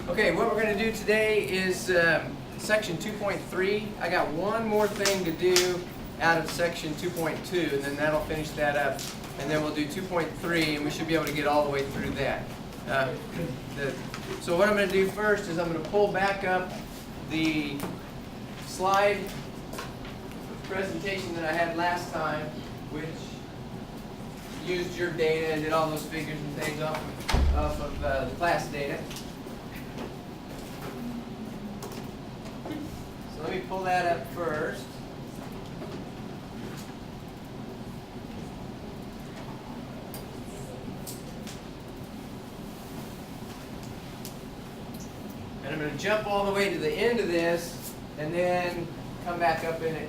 Okay, what we're going to do today is section 2.3. I got one more thing to do out of section 2.2, and then that'll finish that up. And then we'll do 2.3, and we should be able to get all the way through that. So what I'm going to do first is I'm going to pull back up the slide presentation that I had last time, which used your data and did all those figures and things off of the class data. So let me pull that up first. And I'm going to jump all the way to the end of this and then come back up in it.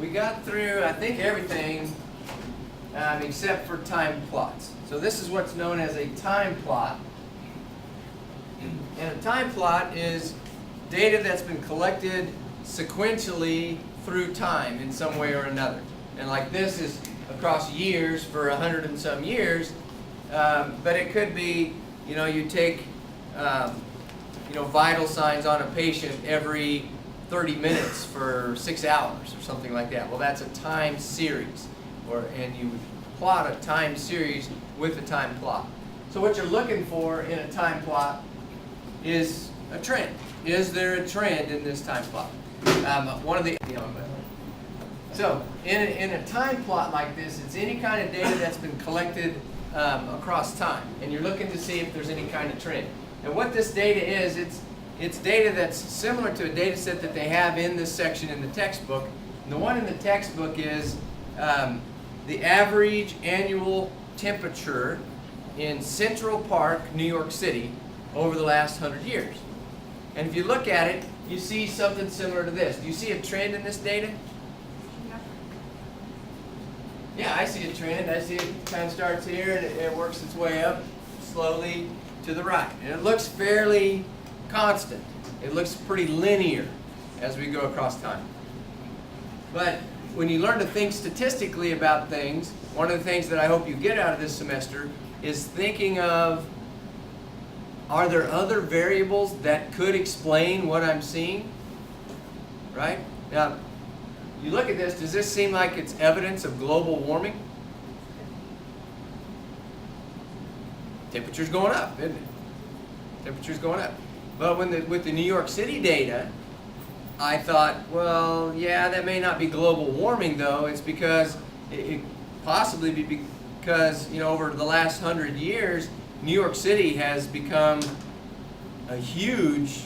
We got through, I think, everything except for time plots. So this is what's known as a time plot. And a time plot is data that's been collected sequentially through time in some way or another. And like this is across years for 100 and some years, but it could be, you take, vital signs on a patient every 30 minutes for 6 hours or something like that. Well, that's a time series, and you would plot a time series with a time plot. So what you're looking for in a time plot is a trend. Is there a trend in this time plot? So in a time plot like this, it's any kind of data that's been collected across time, and you're looking to see if there's any kind of trend. And what this data is, it's data that's similar to a data set that they have in this section in the textbook. And the one in the textbook is the average annual temperature in Central Park, New York City, over the last 100 years. And if you look at it, you see something similar to this. Do you see a trend in this data? Yeah, I see a trend. I see it kind of starts here and it works its way up slowly to the right. And it looks fairly constant. It looks pretty linear as we go across time. But when you learn to think statistically about things, one of the things that I hope you get out of this semester is thinking of, are there other variables that could explain what I'm seeing? Right? Now, you look at this, does this seem like it's evidence of global warming? Temperature's going up, isn't it? Temperature's going up. But with the New York City data, I thought, well, yeah, that may not be global warming, though. It's because, it possibly be because, over the last 100 years, New York City has become a huge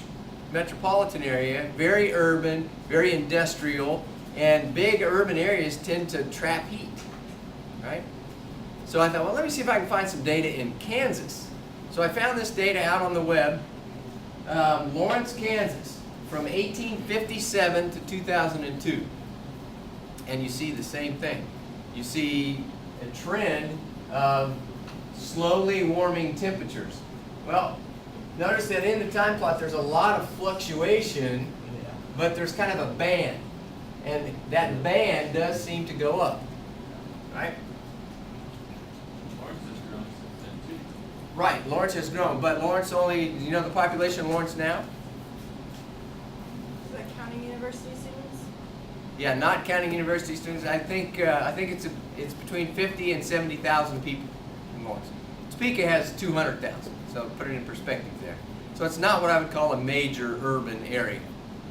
metropolitan area, very urban, very industrial, and big urban areas tend to trap heat, right? So I thought, well, let me see if I can find some data in Kansas. So I found this data out on the web, Lawrence, Kansas, from 1857 to 2002. And you see the same thing. You see a trend of slowly warming temperatures. Well, notice that in the time plot there's a lot of fluctuation, but there's kind of a band. And that band does seem to go up, right? Lawrence has grown since then too. Right, Lawrence has grown, but Lawrence only, the population of Lawrence now? Is that counting university students? Yeah, not counting university students. I think it's between 50 and 70,000 people in Lawrence. Topeka has 200,000, so put it in perspective there. So it's not what I would call a major urban area,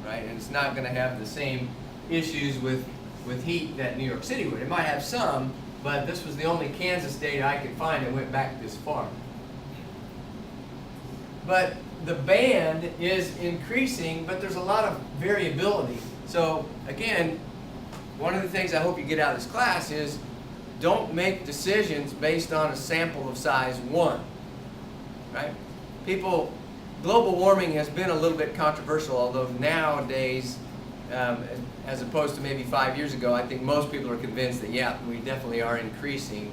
right? And it's not going to have the same issues with heat that New York City would. It might have some, but this was the only Kansas data I could find that went back this far. But the band is increasing, but there's a lot of variability. So again, one of the things I hope you get out of this class is don't make decisions based on a sample of size 1, right? Global warming has been a little bit controversial, although nowadays, as opposed to maybe 5 years ago, I think most people are convinced that, yeah, we definitely are increasing,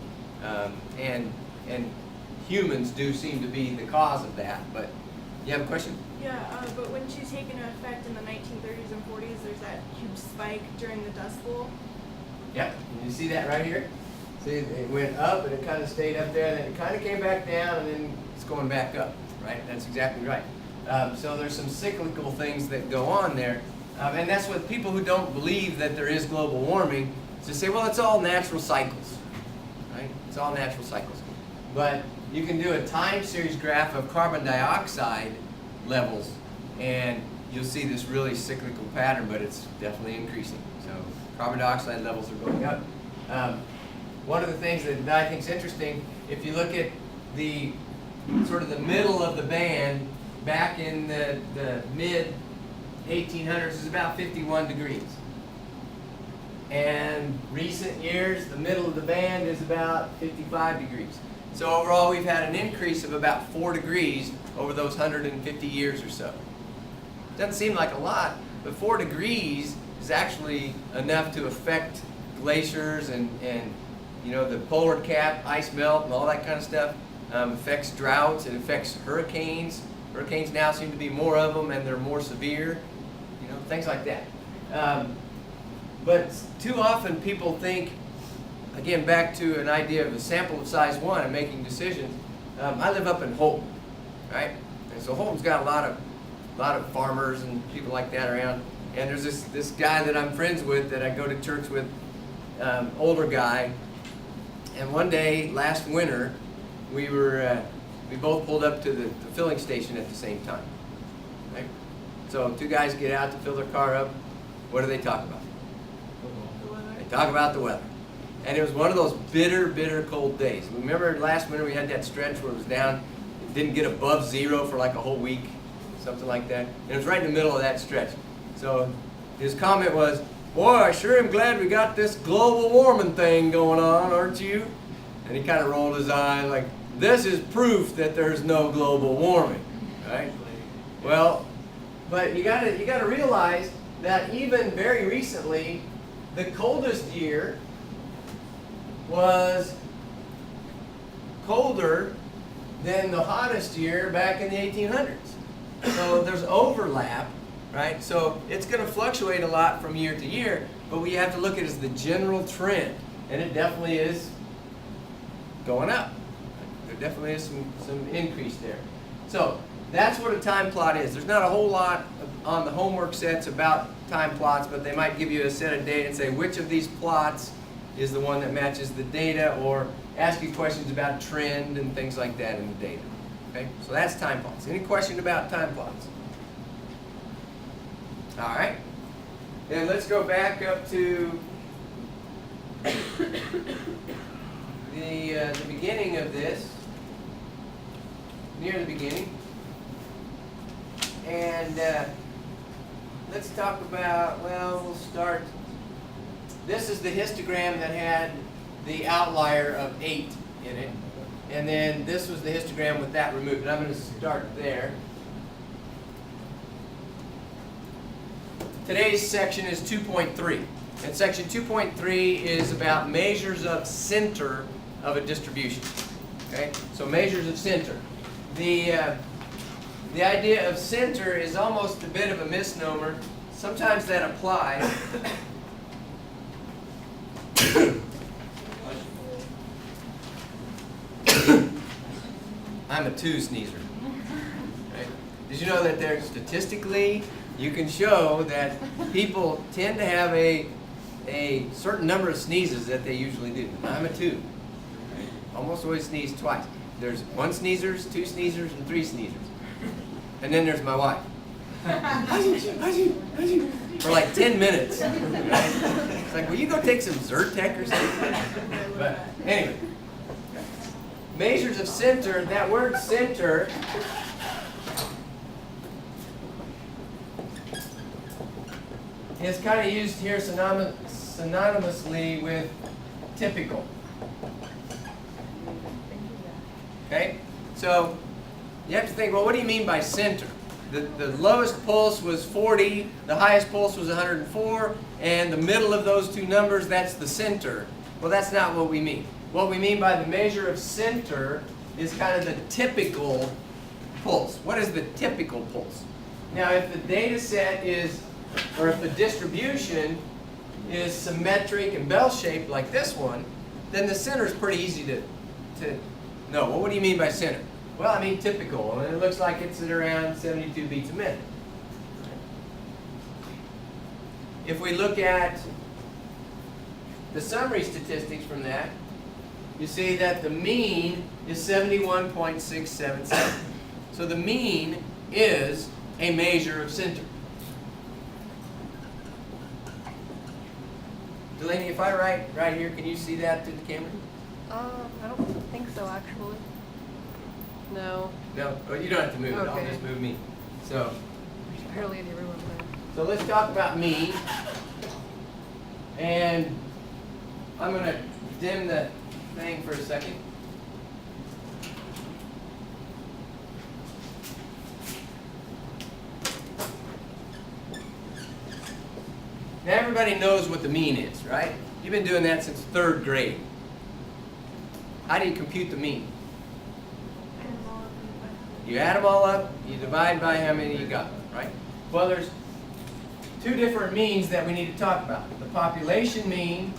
and humans do seem to be the cause of that. But you have a question? Yeah, but wouldn't you take into effect in the 1930s and 40s, there's that huge spike during the Dust Bowl? Yep, you see that right here? See, it went up and it kind of stayed up there, and then it kind of came back down, and then it's going back up, right? That's exactly right. So there's some cyclical things that go on there, and that's what people who don't believe that there is global warming to say, well, it's all natural cycles, right? It's all natural cycles. But you can do a time series graph of carbon dioxide levels, and you'll see this really cyclical pattern, but it's definitely increasing. So carbon dioxide levels are going up. One of the things that I think is interesting, if you look at the sort of the middle of the band back in the mid 1800s is about 51 degrees. And recent years, the middle of the band is about 55 degrees. So overall, we've had an increase of about 4 degrees over those 150 years or so. Doesn't seem like a lot, but 4 degrees is actually enough to affect glaciers and you know, the polar cap, ice melt, and all that kind of stuff. Affects droughts, it affects hurricanes. Hurricanes now seem to be more of them, and they're more severe, you know, things like that. But too often people think, again, back to an idea of a sample of size 1 and making decisions. I live up in Holton, right? And so Holton's got a lot of farmers and people like that around. And there's this guy that I'm friends with that I go to church with, older guy. And one day last winter, we both pulled up to the filling station at the same time. Right? So 2 guys get out to fill their car up. What do they talk about? The weather. They talk about the weather. And it was one of those bitter, bitter cold days. Remember last winter we had that stretch where it was down, it didn't get above 0 for like a whole week, something like that. And it was right in the middle of that stretch. So his comment was, boy, I sure am glad we got this global warming thing going on, aren't you? And he kind of rolled his eyes like, this is proof that there's no global warming, right? Well, but you gotta realize that even very recently, the coldest year was colder than the hottest year back in the 1800s. So there's overlap, right? So it's going to fluctuate a lot from year to year, but what you have to look at is the general trend, and it definitely is going up. There definitely is some increase there. So that's what a time plot is. There's not a whole lot on the homework sets about time plots, but they might give you a set of data and say which of these plots is the one that matches the data, or ask you questions about trend and things like that in the data. Okay, so that's time plots. Any question about time plots? All right, then let's go back up to the beginning of this, near the beginning, and let's talk about, well, we'll start. This is the histogram that had the outlier of 8 in it. And then this was the histogram with that removed. And I'm going to start there. Today's section is 2.3. And section 2.3 is about measures of center of a distribution. Okay? So measures of center. The idea of center is almost a bit of a misnomer. Sometimes that applies. I'm a 2 sneezer. Right? Did you know that there statistically you can show that people tend to have a certain number of sneezes that they usually do? I'm a 2. Right? Almost always sneeze twice. There's 1 sneezers, 2 sneezers, and 3 sneezers. And then there's my wife. For like 10 minutes. Right? It's like, will you go take some Zyrtec or something? But anyway. Measures of center, that word center is kind of used here synonymously with typical. Okay? So you have to think, well, what do you mean by center? The lowest pulse was 40, the highest pulse was 104, and the middle of those 2 numbers, that's the center. Well, that's not what we mean. What we mean by the measure of center is kind of the typical pulse. What is the typical pulse? Now, if the data set is, or if the distribution is symmetric and bell-shaped like this one, then the center is pretty easy to know. Well, what do you mean by center? Well, I mean typical, and it looks like it's at around 72 beats a minute. If we look at the summary statistics from that, you see that the mean is 71.677. So the mean is a measure of center. Delaney, if I write right here, can you see that to the camera? I don't think so, actually. No, No, oh, you don't have to move it. I'll Okay. just move me. So, there's barely any room up there. so let's talk about mean. And I'm going to dim the thing for a second. Now everybody knows what the mean is, right? You've been doing that since 3rd grade. How do you compute the mean? You add them all up, you divide by how many you got, right? Well, there's 2 different means that we need to talk about. The population mean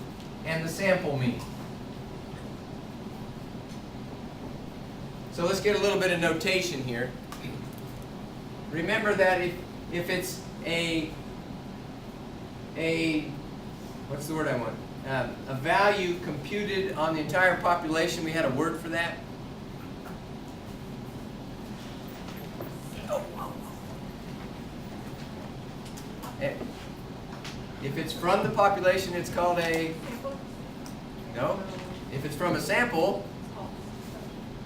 and the sample mean. So let's get a little bit of notation here. Remember that if it's a what's the word I want? A value computed on the entire population, we had a word for that. If it's from the population, it's called a, no. If it's from a sample,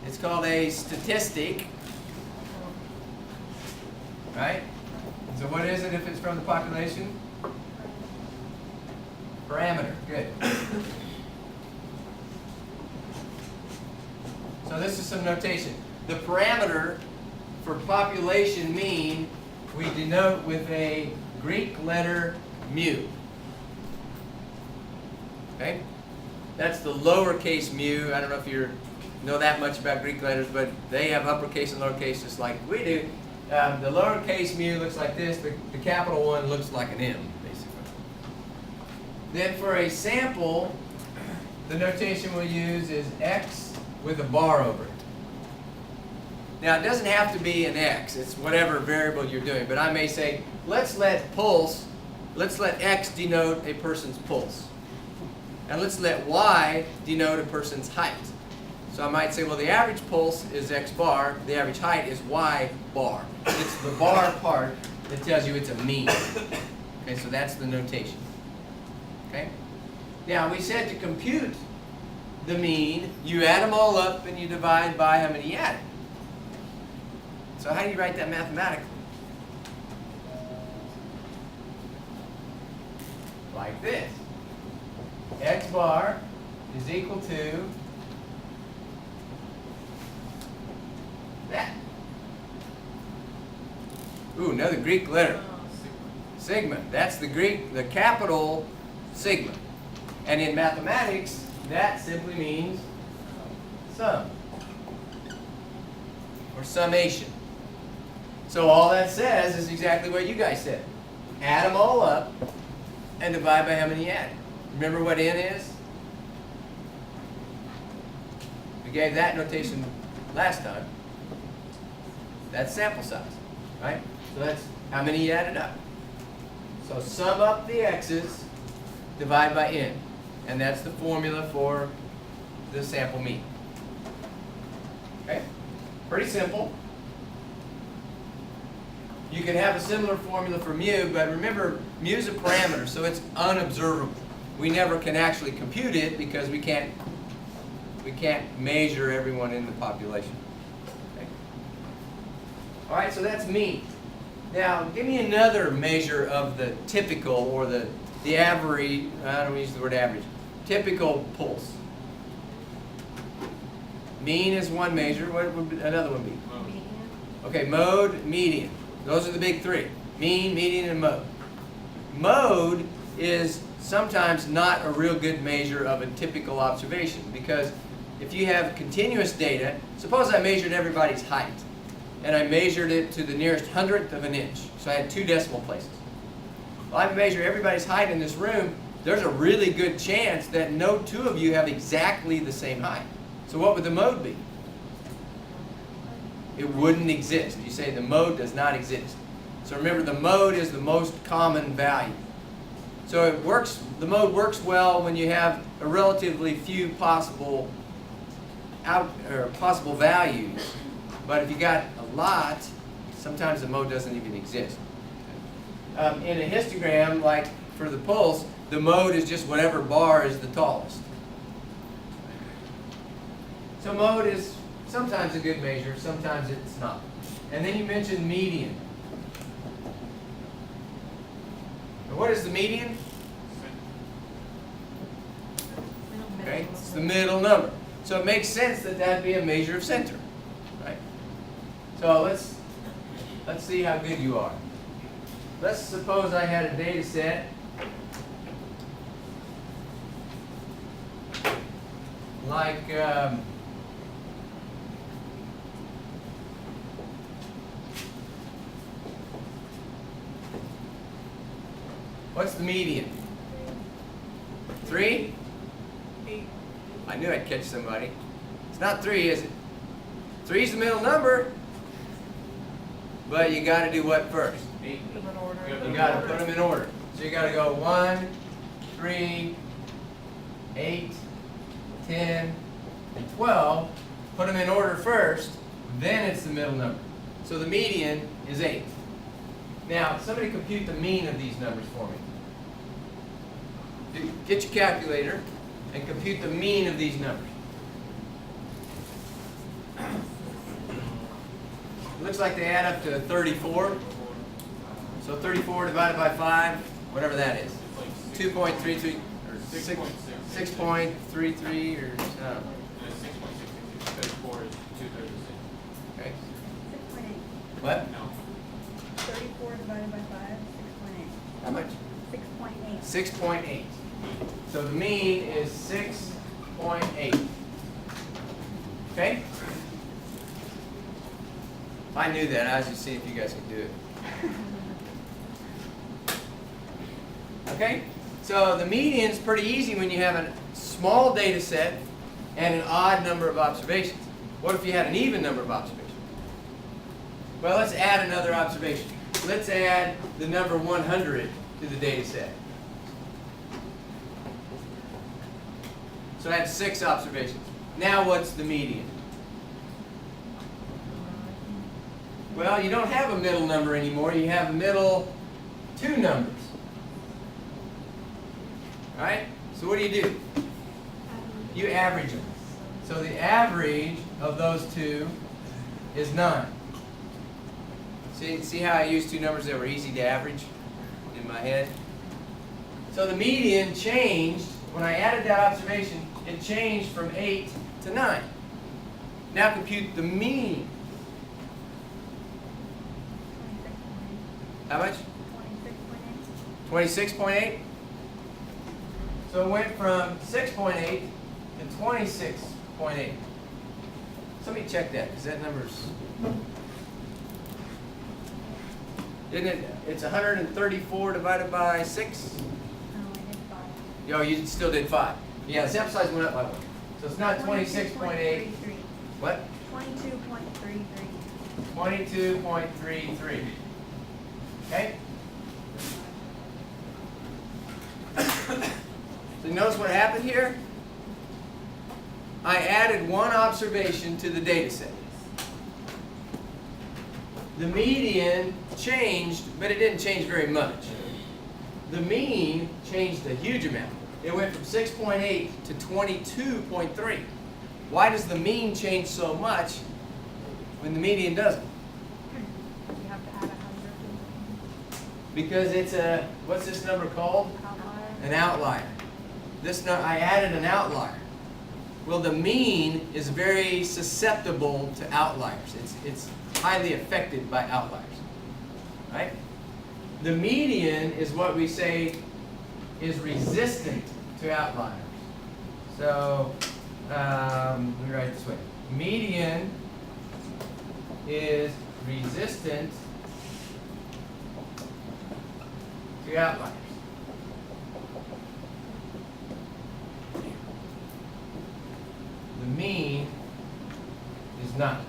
it's called a statistic, right? So what is it if it's from the population? Parameter, good. So this is some notation. The parameter for population mean, we denote with a Greek letter mu. Okay? That's the lowercase mu. I don't know if you know that much about Greek letters, but they have uppercase and lowercase just like we do. The lowercase mu looks like this. The capital one looks like an M, basically. Then for a sample, the notation we'll use is x with a bar over it. Now, it doesn't have to be an x. It's whatever variable you're doing. But I may say, let's let x denote a person's pulse. And let's let y denote a person's height. So I might say, well, the average pulse is x bar. The average height is y bar. It's the bar part that tells you it's a mean. Okay, so that's the notation. Okay? Now, we said to compute the mean, you add them all up and you divide by how many you added. So how do you write that mathematically? Like this. X bar is equal to that. Ooh, another Greek letter. Sigma. That's the Greek, the capital sigma. And in mathematics, that simply means sum. Or summation. So all that says is exactly what you guys said. Add them all up and divide by how many you added. Remember what n is? We gave that notation last time. That's sample size, right? So that's how many you added up. So sum up the x's, divide by n. And that's the formula for the sample mean. Okay? Pretty simple. You can have a similar formula for mu, but remember, mu is a parameter, so it's unobservable. We never can actually compute it because we can't measure everyone in the population. Okay. All right, so that's mean. Now, give me another measure of the typical or the average. I don't use the word average. Typical pulse. Mean is one measure. What would another one be? Median. Okay, mode, median. Those are the big 3. Mean, median, and mode. Mode is sometimes not a real good measure of a typical observation because if you have continuous data, suppose I measured everybody's height. and I measured it to the nearest hundredth of an inch. So I had 2 decimal places. Well, I measure everybody's height in this room. There's a really good chance that no 2 of you have exactly the same height. So what would the mode be? It wouldn't exist. You say the mode does not exist. So remember, the mode is the most common value. So it works. The mode works well when you have a relatively few possible values. But if you got a lot, sometimes the mode doesn't even exist. In a histogram, like for the pulse, the mode is just whatever bar is the tallest. So mode is sometimes a good measure, sometimes it's not. And then you mentioned median. And what is the median? Okay, it's the middle number. So it makes sense that that'd be a measure of center, right? So let's see how good you are. Let's suppose I had a data set like what's the median? 3? 8. I knew I'd catch somebody. It's not 3, is it? 3 is the middle number, but you got to do what first? Put them in order. You got to put them in order. So you got to go 1, 3, 8, 10, and 12. Put them in order first, then it's the middle number. So the median is 8. Now, somebody compute the mean of these numbers for me. Get your calculator and compute the mean of these numbers. Looks like they add up to 34. So 34 divided by 5, whatever that is. 2.33 or 6.33 or something. 34 is 236. Okay. 6.8. What? No. 34 divided by 5, 6.8. How much? 6.8. 6.8. So the mean is 6.8. Okay? I knew that. I was just seeing if you guys could do it. Okay? So the median is pretty easy when you have a small data set and an odd number of observations. What if you had an even number of observations? Well, let's add another observation. Let's add the number 100 to the data set. So I have 6 observations. Now what's the median? Well, you don't have a middle number anymore. You have middle 2 numbers. All right? So what do? You average them. So the average of those 2 is 9. See how I used 2 numbers that were easy to average in my head? So the median changed. When I added that observation, it changed from 8 to 9. Now compute the mean. 26.8. How much? 26.8. 26.8? So it went from 6.8 to 26.8. Somebody check that, because that number's... Isn't it? It's 134 divided by 6? No, I did 5. Yo, you still did 5. Yeah, the sample size went up by 1. So it's not 26.8. What? 22.33. 22.33. Okay? So you notice what happened here? I added 1 observation to the data set. The median changed, but it didn't change very much. The mean changed a huge amount. It went from 6.8 to 22.3. Why does the mean change so much when the median doesn't? You have to add 100 Because it's a, what's this number called? outlier. An outlier. I added an outlier. Well, the mean is very susceptible to outliers. It's highly affected by outliers. Right? The median is what we say is resistant to outliers. So, let me write it this way. Median is resistant to outliers. The mean is not.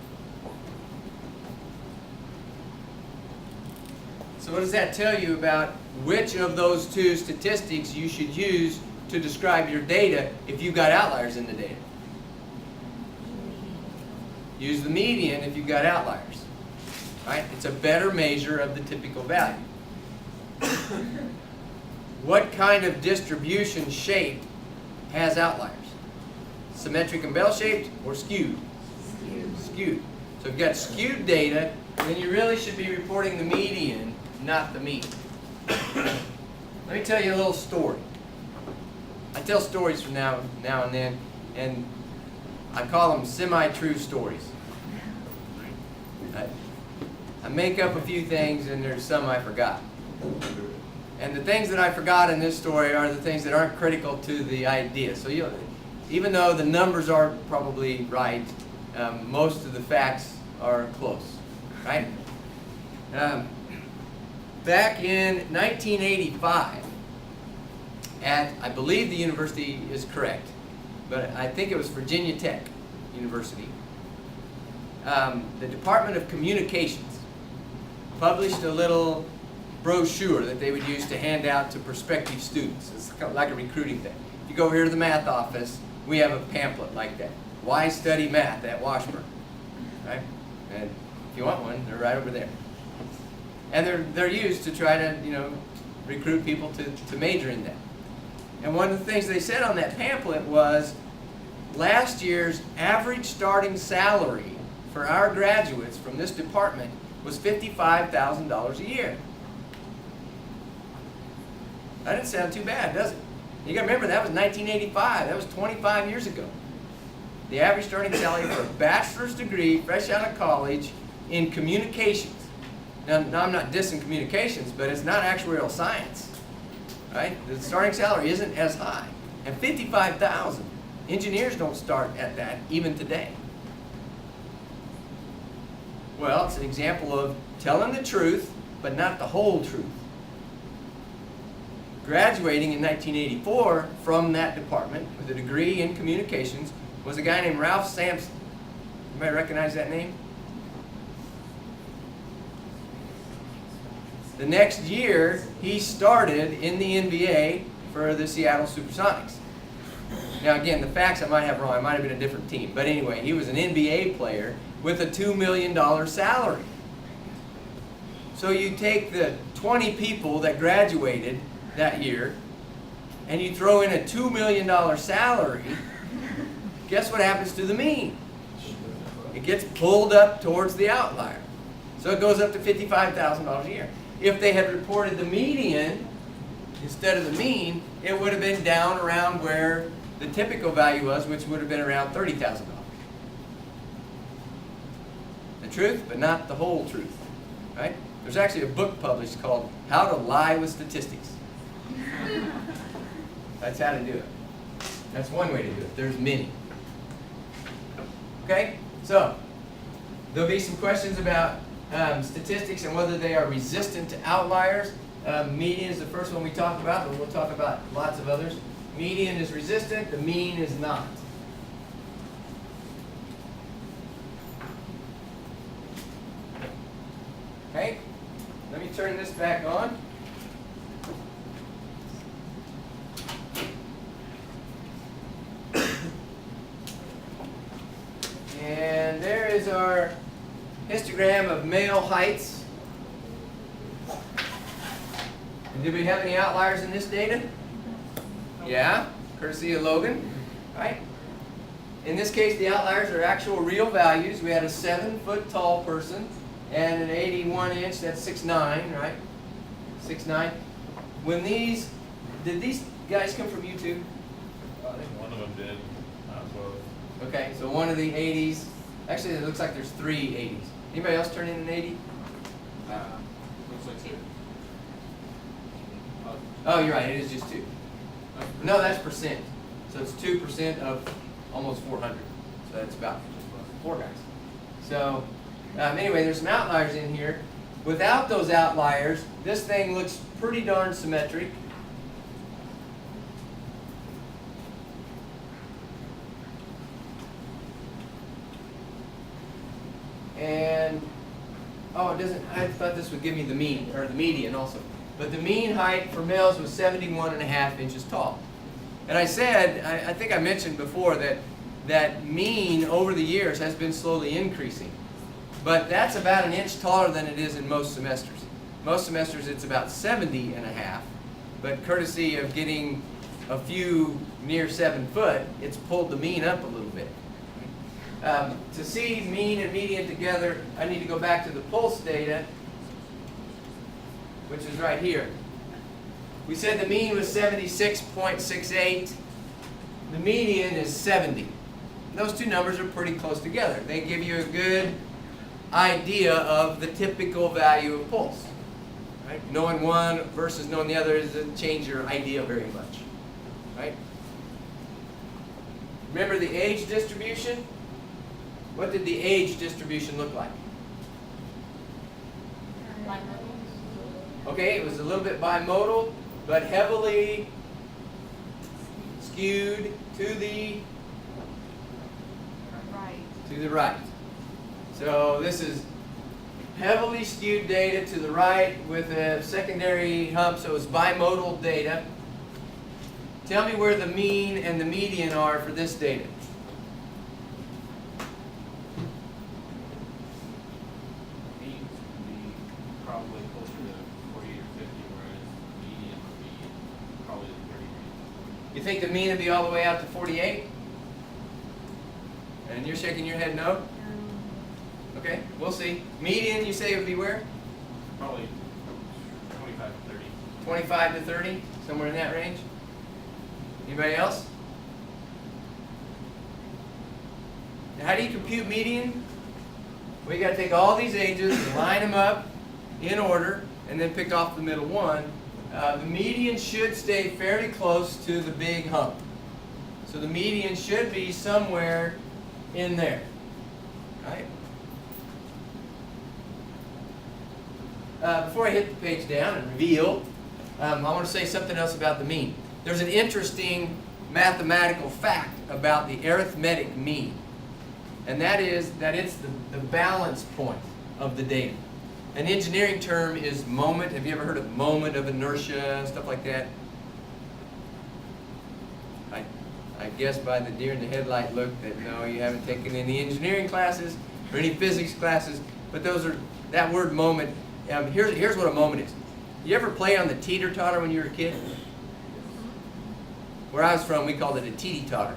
So what does that tell you about which of those two statistics you should use to describe your data if you've got outliers in the data? Use the median if you've got outliers. Right? It's a better measure of the typical value. What kind of distribution shape has outliers? Symmetric and bell-shaped or skewed? Skewed. So if you've got skewed data, then you really should be reporting the median, not the mean. Let me tell you a little story. I tell stories from now and then, and I call them semi-true stories. I make up a few things, and there's some I forgot. And the things that I forgot in this story are the things that aren't critical to the idea. So even though the numbers are probably right, most of the facts are close, right? Back in 1985, at, I believe the university is correct, but I think it was Virginia Tech University, the Department of Communications published a little brochure that they would use to hand out to prospective students. It's kind of like a recruiting thing. If you go over here to the math office, we have a pamphlet like that. Why study math at Washburn? Right? And if you want one, they're right over there. And they're used to try to, recruit people to major in that. And one of the things they said on that pamphlet was last year's average starting salary for our graduates from this department was $55,000 a year. That didn't sound too bad, does it? You got to remember, that was 1985. That was 25 years ago. The average starting salary for a bachelor's degree, fresh out of college, in communications. Now I'm not dissing communications, but it's not actuarial science. Right? The starting salary isn't as high. And $55,000. Engineers don't start at that, even today. Well, it's an example of telling the truth, but not the whole truth. Graduating in 1984 from that department with a degree in communications was a guy named Ralph Sampson. Anybody recognize that name? The next year, he started in the NBA for the Seattle Supersonics. Now again, the facts I might have wrong. It might have been a different team. But anyway, he was an NBA player with a $2 million salary. So you take the 20 people that graduated that year, and you throw in a $2 million salary, guess what happens to the mean? It gets pulled up towards the outlier. So it goes up to $55,000 a year. If they had reported the median instead of the mean, it would have been down around where the typical value was, which would have been around $30,000. The truth, but not the whole truth. Right? There's actually a book published called How to Lie with Statistics. That's how to do it. That's one way to do it. There's many. Okay? So, there'll be some questions about statistics and whether they are resistant to outliers. Median is the first one we talked about, but we'll talk about lots of others. Median is resistant, the mean is not. Okay? Let me turn this back on. And there is our histogram of male heights. And did we have any outliers in this data? Yeah, courtesy of Logan, right? In this case, the outliers are actual real values. We had a 7-foot tall person and an 81-inch, that's 6'9", right? 6'9". When did these guys come from you too? I think one of them did. Okay, so one of the 80s. Actually, it looks like there's 3 80s. Anybody else turn in an 80? Looks like two. Oh, you're right, it is just 2. No, that's percent. So it's 2% of almost 400. So that's about 4 guys. So Anyway, there's some outliers in here. Without those outliers, this thing looks pretty darn symmetric. And, oh, it doesn't, I thought this would give me the mean, or the median also. But the mean height for males was 71.5 inches tall. And I said, I think I mentioned before that mean over the years has been slowly increasing. But that's about an inch taller than it is in most semesters. Most semesters it's about 70.5, but courtesy of getting a few near 7 foot, it's pulled the mean up a little bit. To see mean and median together, I need to go back to the pulse data, which is right here. We said the mean was 76.68. The median is 70. Those two numbers are pretty close together. They give you a good idea of the typical value of pulse. Right? Knowing one versus knowing the other doesn't change your idea very much. Right? Remember the age distribution? What did the age distribution look like? Okay, it was a little bit bimodal, but heavily skewed to the right. So this is heavily skewed data to the right with a secondary hump, so it's bimodal data. Tell me where the mean and the median are for this data. Means would be probably closer to 40 or 50, whereas median would be probably the 30 range. You think the mean would be all the way out to 48? And you're shaking your head no? Okay, we'll see. Median, you say it would be where? Probably 25 to 30. 25 to 30, somewhere in that range. Anybody else? Now, how do you compute median? Well, you got to take all these ages and line them up in order, and then pick off the middle one. The median should stay fairly close to the big hump. So the median should be somewhere in there, right? Before I hit the page down and reveal, I want to say something else about the mean. There's an interesting mathematical fact about the arithmetic mean, and that is that it's the balance point of the data. An engineering term is moment. Have you ever heard of moment of inertia, stuff like that? I guess by the deer in the headlight look that no, you haven't taken any engineering classes or any physics classes, but those are, that word moment, here's what a moment is. You ever play on the teeter-totter when you were a kid? Where I was from, we called it a teety-totter,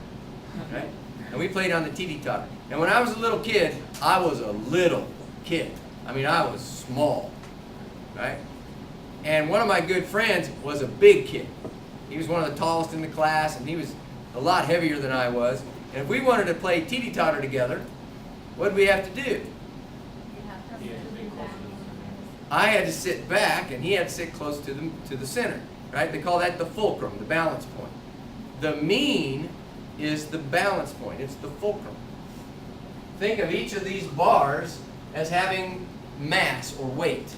right? And we played on the teety-totter. And when I was a little kid, I was a little kid. I mean, I was small, right? And one of my good friends was a big kid. He was one of the tallest in the class, and he was a lot heavier than I was. And if we wanted to play teety-totter together, what did we have to do? He had to be closer to the center. I had to sit back, and he had to sit close to the center, right? They call that the fulcrum, the balance point. The mean is the balance point. It's the fulcrum. Think of each of these bars as having mass or weight,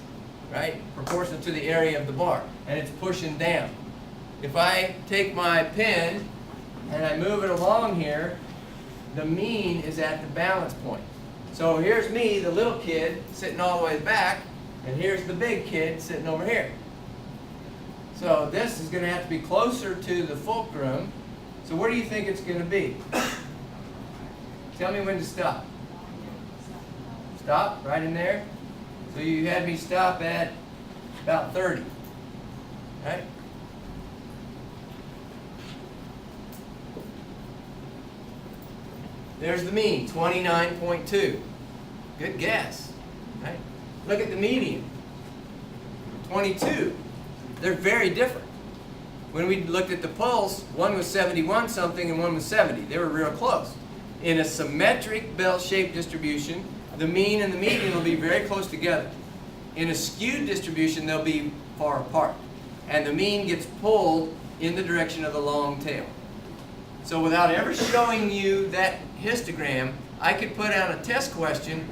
right? Proportional to the area of the bar, and it's pushing down. If I take my pen and I move it along here, the mean is at the balance point. So here's me, the little kid, sitting all the way back, and here's the big kid sitting over here. So this is going to have to be closer to the fulcrum. So where do you think it's going to be? Tell me when to stop. Stop, right in there. So you had me stop at about 30, right? There's the mean, 29.2. Good guess, right? Look at the median, 22. They're very different. When we looked at the pulse, one was 71 something and one was 70. They were real close. In a symmetric bell-shaped distribution, the mean and the median will be very close together. In a skewed distribution, they'll be far apart. And the mean gets pulled in the direction of the long tail. So without ever showing you that histogram, I could put out a test question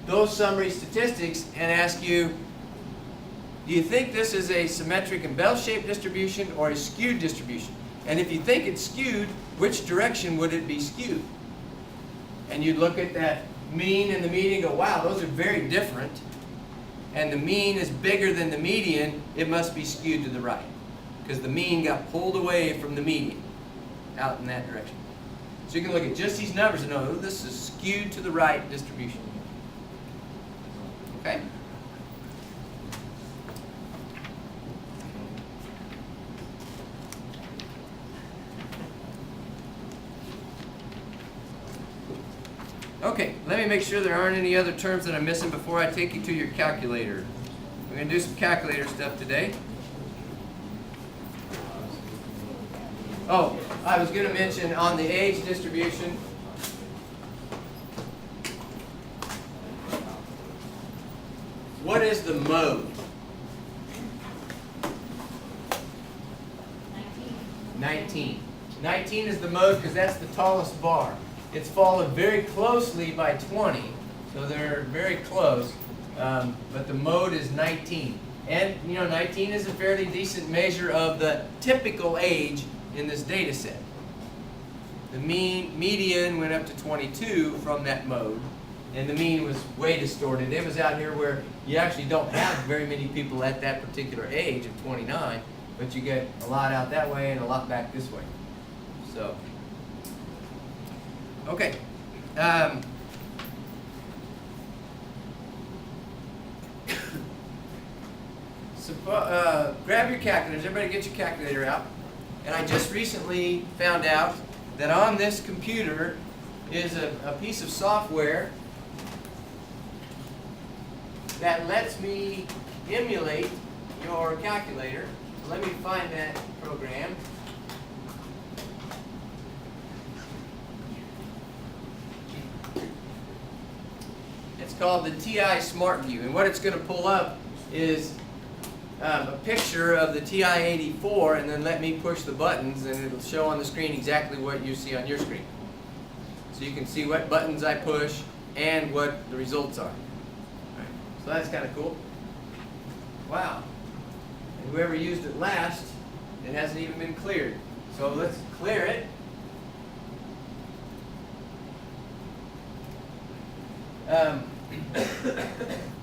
those summary statistics and ask you, do you think this is a symmetric and bell-shaped distribution or a skewed distribution? And if you think it's skewed, which direction would it be skewed? And you'd look at that mean and the median and go, wow, those are very different. And the mean is bigger than the median, it must be skewed to the right. Because the mean got pulled away from the median out in that direction. So you can look at just these numbers and know, oh, this is skewed to the right distribution. Okay? Okay, let me make sure there aren't any other terms that I'm missing before I take you to your calculator. We're going to do some calculator stuff today. Oh, I was going to mention on the age distribution, what is the mode? 19. 19 is the mode because that's the tallest bar. It's followed very closely by 20, so they're very close, but the mode is 19. And, 19 is a fairly decent measure of the typical age in this data set. The median went up to 22 from that mode, and the mean was way distorted. It was out here where you actually don't have very many people at that particular age of 29, but you get a lot out that way and a lot back this way. So, okay. Grab your calculators. Everybody get your calculator out. And I just recently found out that on this computer is a piece of software that lets me emulate your calculator. Let me find that program. It's called the TI SmartView, and what it's going to pull up is a picture of the TI-84, and then let me push the buttons, and it'll show on the screen exactly what you see on your screen. So you can see what buttons I push and what the results are. Right. So that's kind of cool. Wow. And whoever used it last, it hasn't even been cleared. So let's clear it.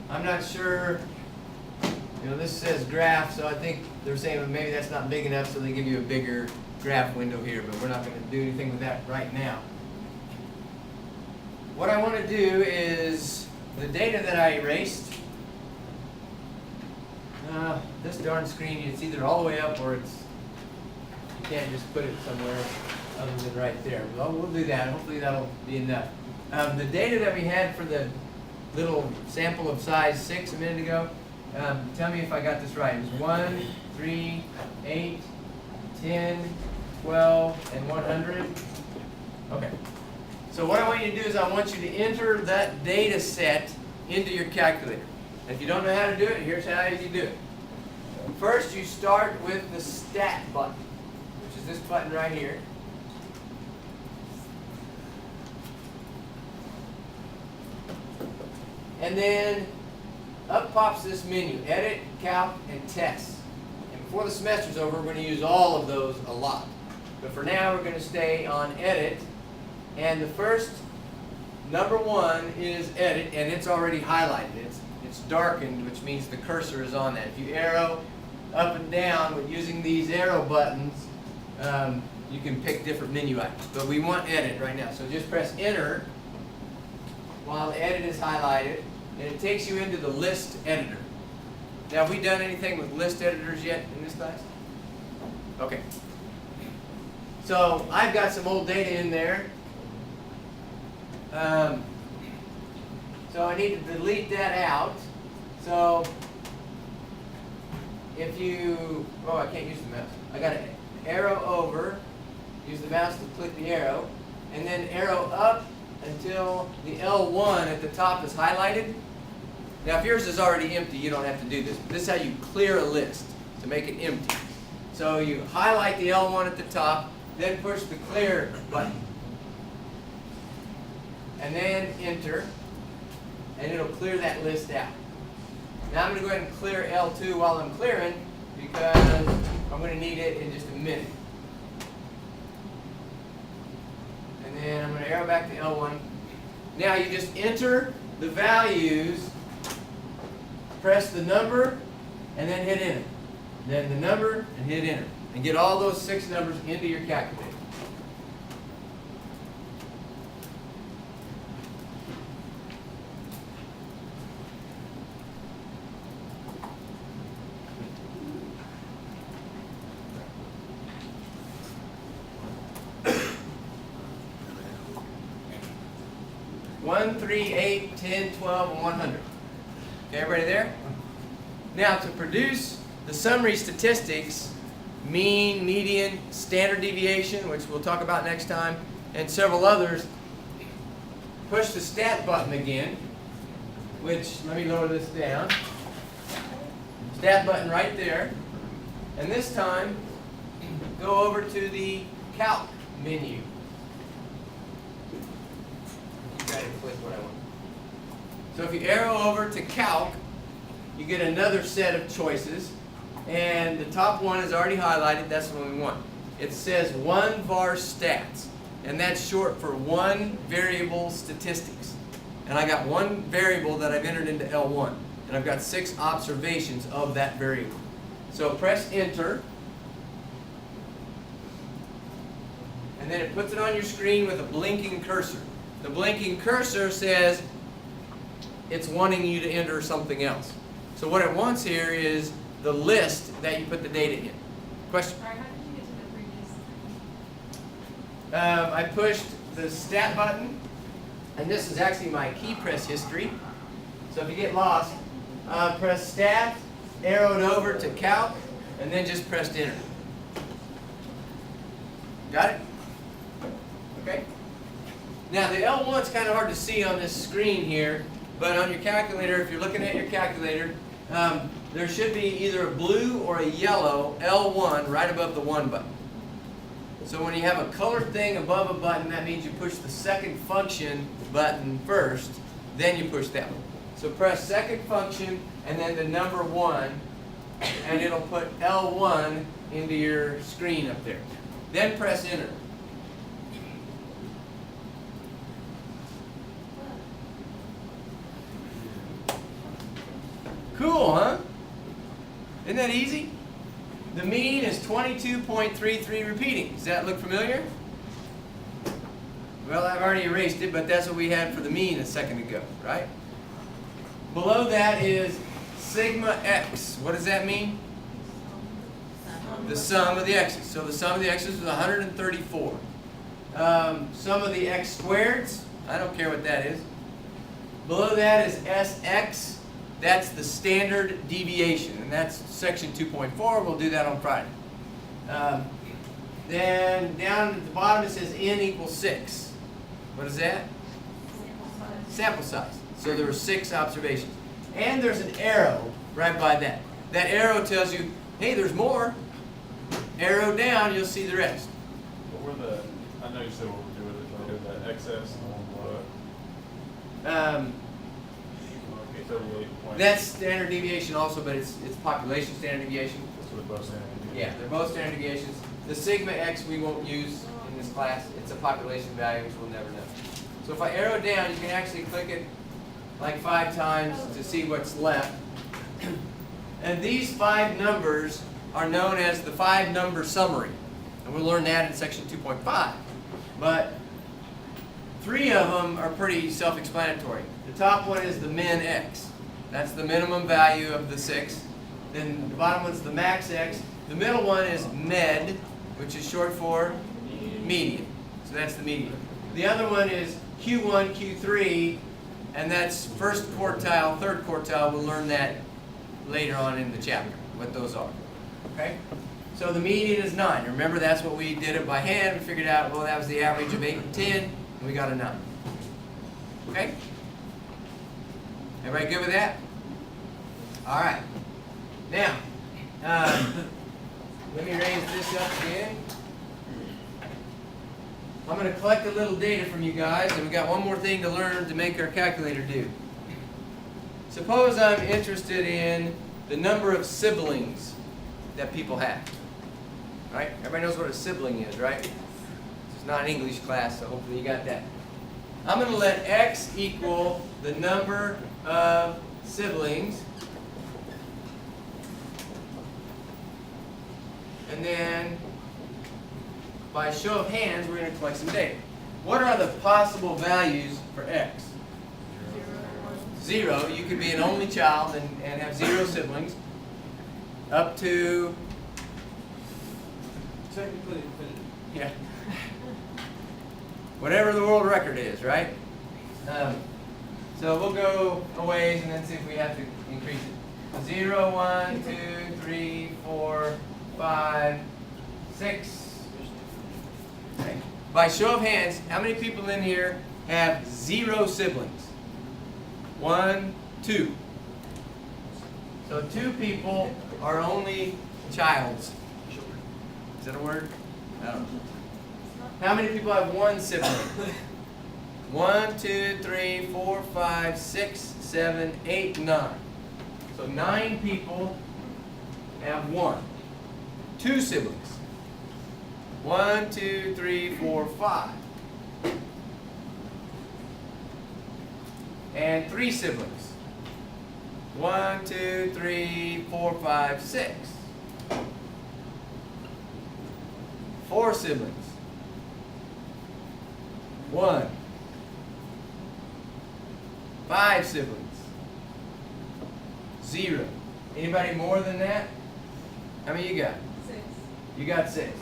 I'm not sure, this says graph, so I think they're saying well, maybe that's not big enough, so they give you a bigger graph window here, but we're not going to do anything with that right now. What I want to do is the data that I erased, this darn screen, it's either all the way up or you can't just put it somewhere other than right there. Well, we'll do that. Hopefully that'll be enough. The data that we had for the little sample of size 6 a minute ago, tell me if I got this right. It was 1, 3, 8, 10, 12, and 100. Okay. So what I want you to do is I want you to enter that data set into your calculator. And if you don't know how to do it, here's how you do it. First, you start with the Stat button, which is this button right here. And then up pops this menu, Edit, Calc, and Test. And before the semester's over, we're going to use all of those a lot. But for now, we're going to stay on Edit. And the first, number 1, is Edit, and it's already highlighted. It's darkened, which means the cursor is on that. If you arrow up and down with using these arrow buttons, you can pick different menu items. But we want Edit right now. So just press Enter while the Edit is highlighted, and it takes you into the list editor. Now, have we done anything with list editors yet in this class? Okay. So I've got some old data in there. So I need to delete that out. So if you, I can't use the mouse. I got to arrow over, use the mouse to click the arrow, and then arrow up until the L1 at the top is highlighted. Now if yours is already empty, you don't have to do this. But this is how you clear a list to make it empty. So you highlight the L1 at the top, then push the clear button. And then enter. and it'll clear that list out. Now I'm going to go ahead and clear L2 while I'm clearing because I'm going to need it in just a minute. And then I'm going to arrow back to L1. Now you just enter the values, press the number, and then hit enter. Then the number and hit enter. And get all those 6 numbers into your calculator. One, 3, 8, 10, 12, and 100. Okay, everybody there? Now to produce the summary statistics, mean, median, standard deviation, which we'll talk about next time, and several others, push the stat button again, which, let me lower this down. Stat button right there. And this time, go over to the calc menu. Try to click what I want. So if you arrow over to calc, you get another set of choices. And the top one is already highlighted, that's the one we want. It says 1 var stats, and that's short for one variable statistics. And I got one variable that I've entered into L1, and I've got 6 observations of that variable. So press enter, and then it puts it on your screen with a blinking cursor. The blinking cursor says it's wanting you to enter something else. So what it wants here is the list that you put the data in. Question? Alright, how did you get to the previous? I pushed the stat button, and this is actually my key press history. So if you get lost, press stat, arrowed over to calc, and then just pressed enter. Got it? Okay. Now the L1's kind of hard to see on this screen here, but on your calculator, if you're looking at your calculator, there should be either a blue or a yellow L1 right above the 1 button. So when you have a colored thing above a button, that means you push the second function button first, then you push that one. So press second function and then the number 1, and it'll put L1 into your screen up there. Then press enter. Cool, huh? Isn't that easy? The mean is 22.33 repeating. Does that look familiar? Well, I've already erased it, but that's what we had for the mean a second ago, right? Below that is sigma x. What does that mean? The sum of the x's. So the sum of the x's is 134. Sum of the x squareds, I don't care what that is. Below that is sx. That's the standard deviation, and that's section 2.4. We'll do that on Friday. Then down at the bottom it says n equals 6. What is that? Sample size. So there were 6 observations. And there's an arrow right by that. That arrow tells you, hey, there's more. Arrow down, you'll see the rest. What were the, I know you said what we're doing with it, the excess and the one below it. Okay, 38 That's standard deviation also, but it's population standard deviation. That's what both saying. Yeah, they're both standard deviations. The sigma x we won't use in this class. It's a population value which we'll never know. So if I arrow down, you can actually click it like 5 times to see what's left. And these 5 numbers are known as the 5-number summary. And we'll learn that in section 2.5. But 3 of them are pretty self-explanatory. The top one is the min x. That's the minimum value of the 6. Then the bottom one's the max x. The middle one is med, which is short for median. So that's the median. The other one is Q1, Q3, and that's first quartile, third quartile. We'll learn that later on in the chapter, what those are. Okay? So the median is 9. Remember, that's what we did it by hand. We figured out, well, that was the average of 8 and 10, and we got a 9. Okay? Everybody good with that? All right. Now, let me raise this up again. I'm going to collect a little data from you guys, and we've got one more thing to learn to make our calculator do. suppose I'm interested in the number of siblings that people have. Right? Everybody knows what a sibling is, right? It's not an English class, so hopefully you got that. I'm going to let x equal the number of siblings. And then, by show of hands, we're going to collect some data. What are the possible values for x? 0. You could be an only child and have 0 siblings. Up to, Technically infinity. yeah, whatever the world record is, right? So we'll go a ways and then see if we have to increase it. 0, 1, 2, 3, 4, 5, 6. Okay. By show of hands, how many people in here have 0 siblings? 1, 2. So 2 people are only childs. Is that a word? I don't know. How many people have 1 sibling? 1, 2, 3, 4, 5, 6, 7, 8, 9. So 9 people have 1. 2 siblings. 1, 2, 3, 4, 5. And 3 siblings. 1, 2, 3, 4, 5, 6. 4 siblings. 1. 5 siblings. 0. Anybody more than that? How many you got? 6. You got 6.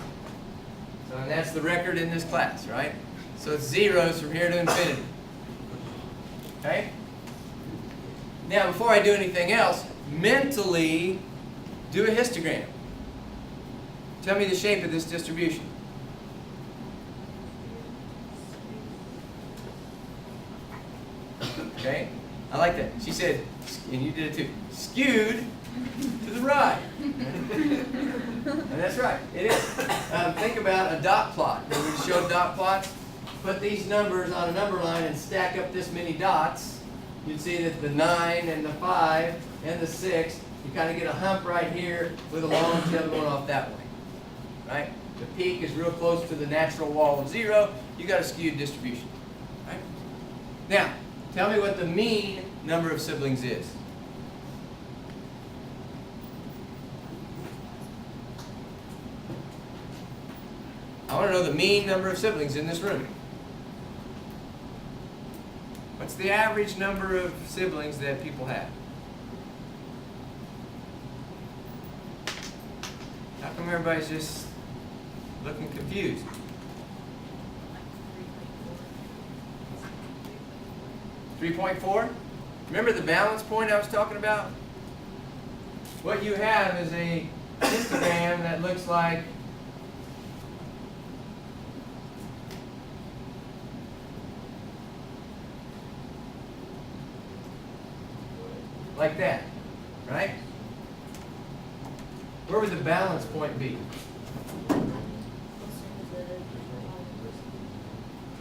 So and that's the record in this class, right? So it's zeros from here to infinity. Okay? Now, before I do anything else, mentally do a histogram. Tell me the shape of this distribution. Okay? I like that. She said, and you did it too, skewed to the right. And that's right, it is. Think about a dot plot. Remember we showed dot plots? Put these numbers on a number line and stack up this many dots. You'd see that the 9 and the 5 and the 6, you kind of get a hump right here with a long tail going off that way. Right? The peak is real close to the natural wall of 0. You got a skewed distribution. Right? Now, tell me what the mean number of siblings is. I want to know the mean number of siblings in this room. What's the average number of siblings that people have? How come everybody's just looking confused? 3.4? Remember the balance point I was talking about? What you have is a histogram that looks like that, right? Where would the balance point be?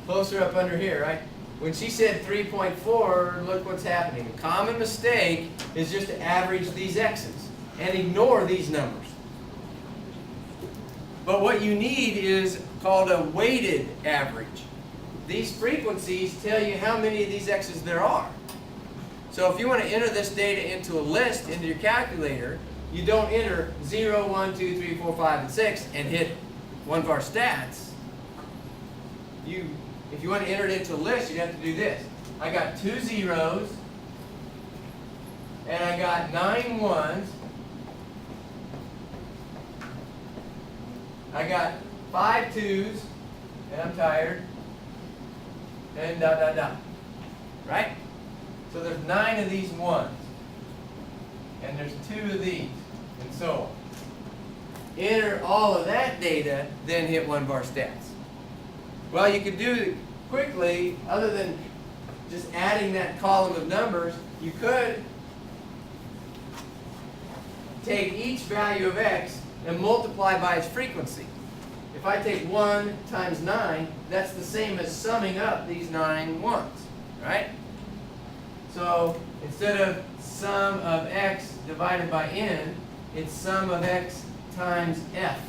Closer up under here, right? When she said 3.4, look what's happening. A common mistake is just to average these x's and ignore these numbers. But what you need is called a weighted average. These frequencies tell you how many of these x's there are. So if you want to enter this data into a list into your calculator, you don't enter 0, 1, 2, 3, 4, 5, and 6 and hit one of our stats. If you want to enter it into a list, you have to do this. I got 2 zeros, and I got 9 ones. I got 5 twos, and I'm tired, and dot, dot, dot. Right? So there's 9 of these ones, and there's 2 of these, and so on. Enter all of that data, then hit one of our stats. Well, you could do it quickly, other than just adding that column of numbers. You could take each value of x and multiply by its frequency. If I take 1 times 9, that's the same as summing up these 9 ones, right? So instead of sum of x divided by n, it's sum of x times f,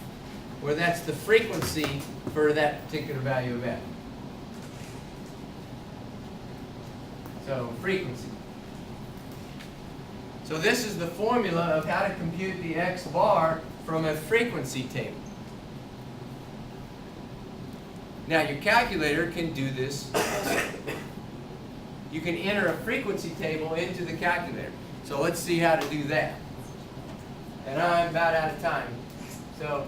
where that's the frequency for that particular value of f. So frequency. So this is the formula of how to compute the x bar from a frequency table. Now your calculator can do this. You can enter a frequency table into the calculator. So let's see how to do that. And I'm about out of time. So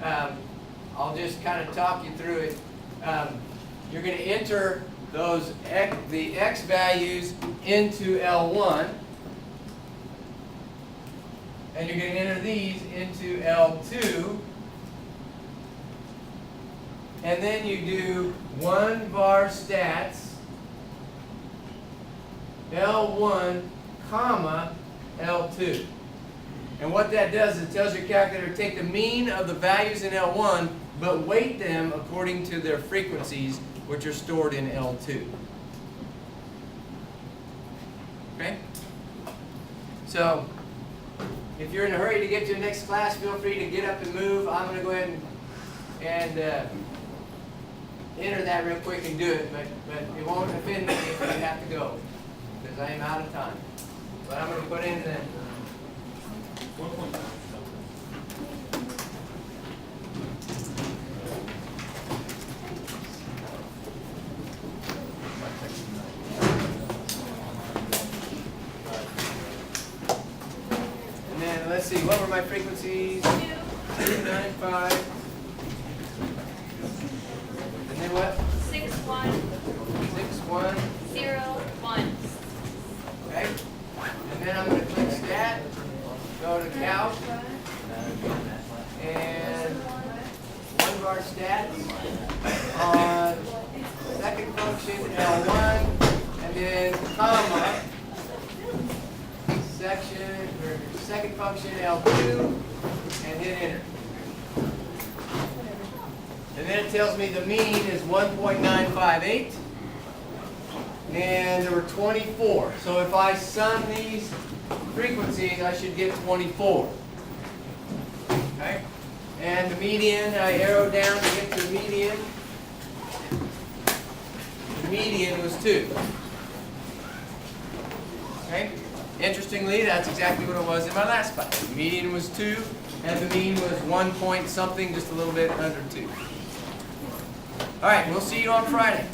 I'll just kind of talk you through it. You're going to enter the x values into L1. And you're going to enter these into L2. And then you do 1 var stats L1 comma L2. And what that does is it tells your calculator to take the mean of the values in L1 but weight them according to their frequencies, which are stored in L2. Okay? So if you're in a hurry to get to the next class, feel free to get up and move. I'm going to go ahead and enter that real quick and do it, but it won't offend me if you have to go, because I am out of time. But I'm going to put in the 1.9. and then let's see, what were my frequencies? 295. And then what? 6101. Okay. And then I'm going to click stat, go to calc, and 1 var stats on second function L1, and then comma, second function L2, and hit enter. And then it tells me the mean is 1.958. And there were 24. So if I sum these frequencies, I should get 24. Okay? And the median, I arrowed down to get to the median. The median was 2. Okay? Interestingly, that's exactly what it was in my last class. The median was 2, and the mean was 1 point something, just a little bit under 2. All right, we'll see you on Friday.